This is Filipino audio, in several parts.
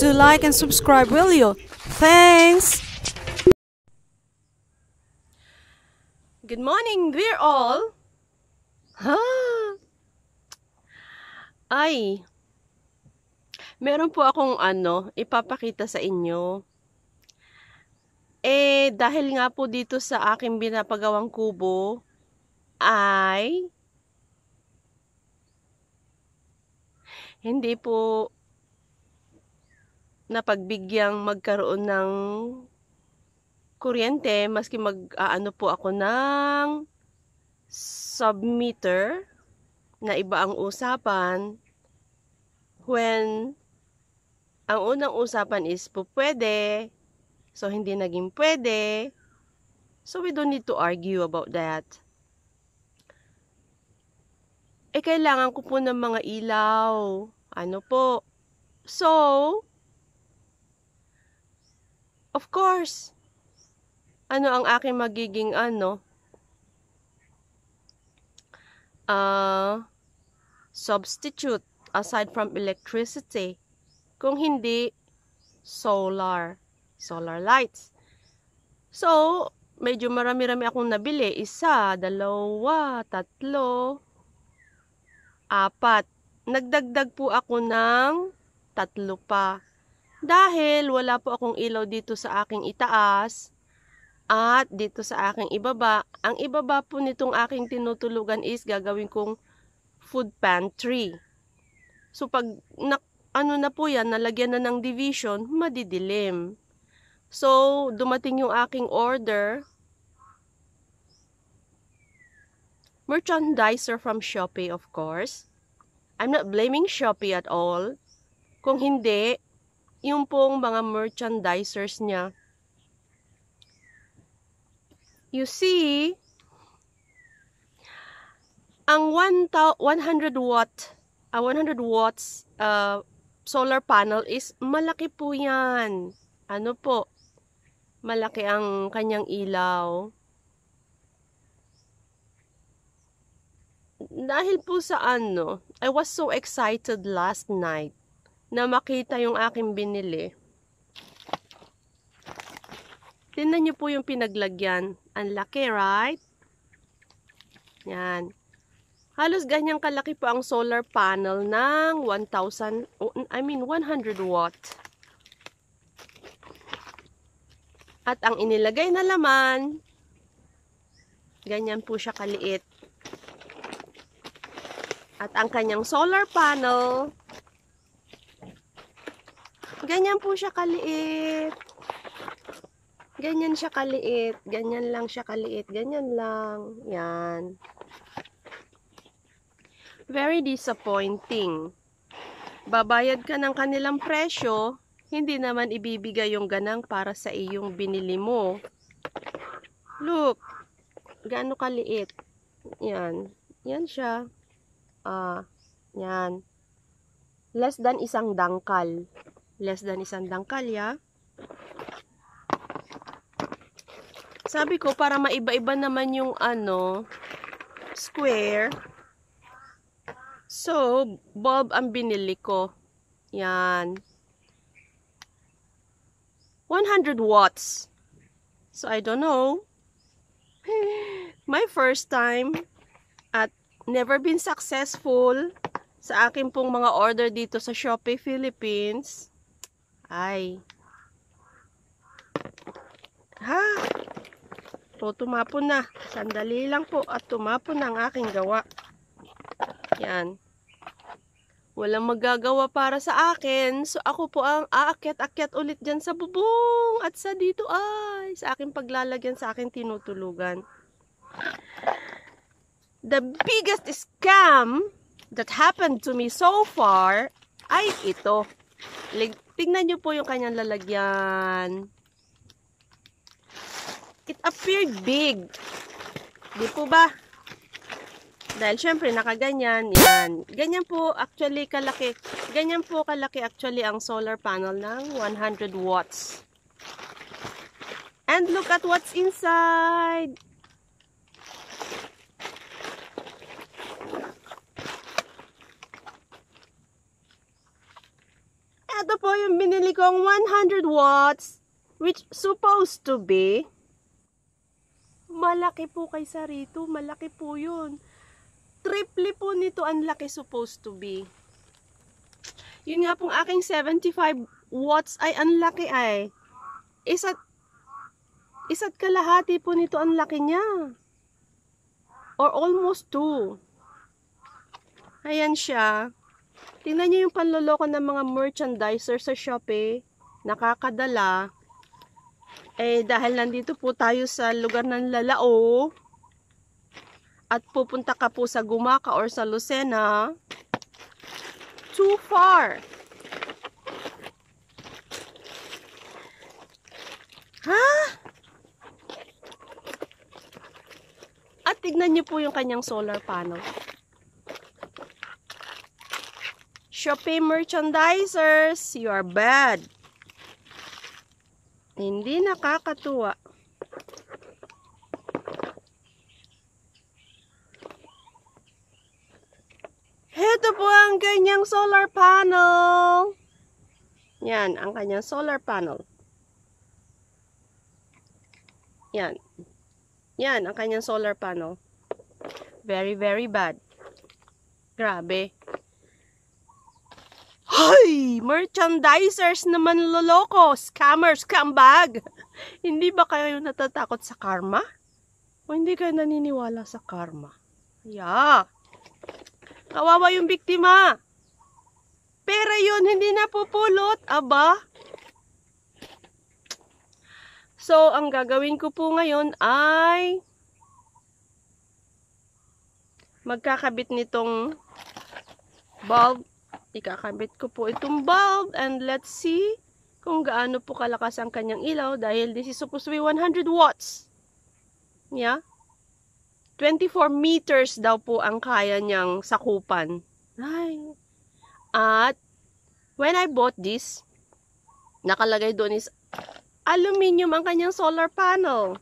do like and subscribe, will you? Thanks! Good morning, dear all! Ay, meron po akong ipapakita sa inyo. Dahil nga po dito sa aking binapagawang kubo, ay hindi po napagbigyan magkaroon ng kuryente maski mag-aano po ako ng submeter na iba ang usapan, when ang unang usapan is po pwede, so hindi naging pwede, so we don't need to argue about that. Kailangan ko po ng mga ilaw, so of course, ang aking magiging substitute aside from electricity? Kung hindi, solar lights. So, medyo marami-rami akong nabili. 1, 2, 3, 4. Nagdagdag po ako ng 3 pa. Dahil wala po akong ilaw dito sa aking itaas at dito sa aking ibaba. Ang ibaba po nitong aking tinutulugan is gagawin kong food pantry. So pag na po yan, nalagyan na ng division, madidilim. So dumating yung aking order. Merchandiser from Shopee, of course. I'm not blaming Shopee at all. Kung hindi, yung pong mga merchandisers niya. You see, ang 100 watts solar panel is malaki po yan. Malaki ang kanyang ilaw. Dahil po sa I was so excited last night na makita yung aking binili. Tingnan niyo po yung pinaglagyan. Ang laki, right? Yan. Halos ganyang kalaki po ang solar panel ng 100 watt. At ang inilagay na laman, ganyan po siya kaliit. At ang kanyang solar panel, ganyan po siya kaliit. Ganyan siya kaliit. Ganyan lang siya kaliit. Ganyan lang. Yan. Very disappointing. Babayad ka ng kanilang presyo, hindi naman ibibigay yung ganang para sa iyong binili mo. Look. Gaano kaliit. Yan. Yan siya. Yan. Less than 1 dangkal. Less than 1 dangkal, ya. Sabi ko, para maiba-iba naman yung square. So, bulb ang binili ko. Yan. 100 watts. So, I don't know. My first time at never been successful sa akin pong mga order dito sa Shopee Philippines. Ay. Tumapon na. Sandali lang po at tumapon na ang aking gawa. Yan. Walang magagawa para sa akin. So ako po ang aakyat-akyat ulit dyan sa bubong at sa dito sa aking paglalagyan sa aking tinutulugan. The biggest scam that happened to me so far ay ito. Tignan nyo po yung kanyang lalagyan. It appeared big. Di po ba? Dahil syempre nakaganyan. Yan. Ganyan po actually kalaki. Ganyan po kalaki actually ang solar panel ng 100 watts. And look at what's inside. Ito po yung binili kong 100 watts, which supposed to be malaki po kaysa rito. Malaki po yun. Triple po nito ang laki supposed to be. Yun nga pong aking 75 watts ay ang laki ay. Isa't kalahati po nito ang laki niya. Or almost 2. Ayan siya. Tingnan niyo yung panloloko ng mga merchandiser sa Shopee. Nakakadala. Dahil nandito po tayo sa lugar ng Lalao. At pupunta ka po sa Gumaca or sa Lucena. Too far. Ha? At tignan niyo po yung kanyang solar panel. Shopee merchandisers, you are bad. Hindi nakakatuwa. Ito po ang kanyang solar panel. Yan, ang kanyang solar panel. Yan. Yan, ang kanyang solar panel. Very, very bad. Grabe. Hoy! Merchandisers naman loloko! Scammers, scambag! Hindi ba kayo natatakot sa karma? O hindi kayo naniniwala sa karma? Yeah. Kawawa yung biktima. Pera yun, hindi napupulot. Aba. So, ang gagawin ko po ngayon ay magkakabit nitong bulb. Ikakabit ko po itong bulb and let's see kung gaano po kalakas ang kanyang ilaw dahil this is supposed to be 100 watts. Yeah. 24 meters daw po ang kaya niyang sakupan. Ay. At when I bought this, nakalagay doon is aluminum ang kanyang solar panel.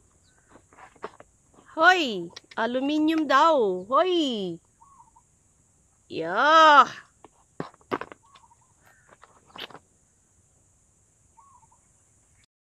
Hoy, aluminum daw. Hoy. Yeah.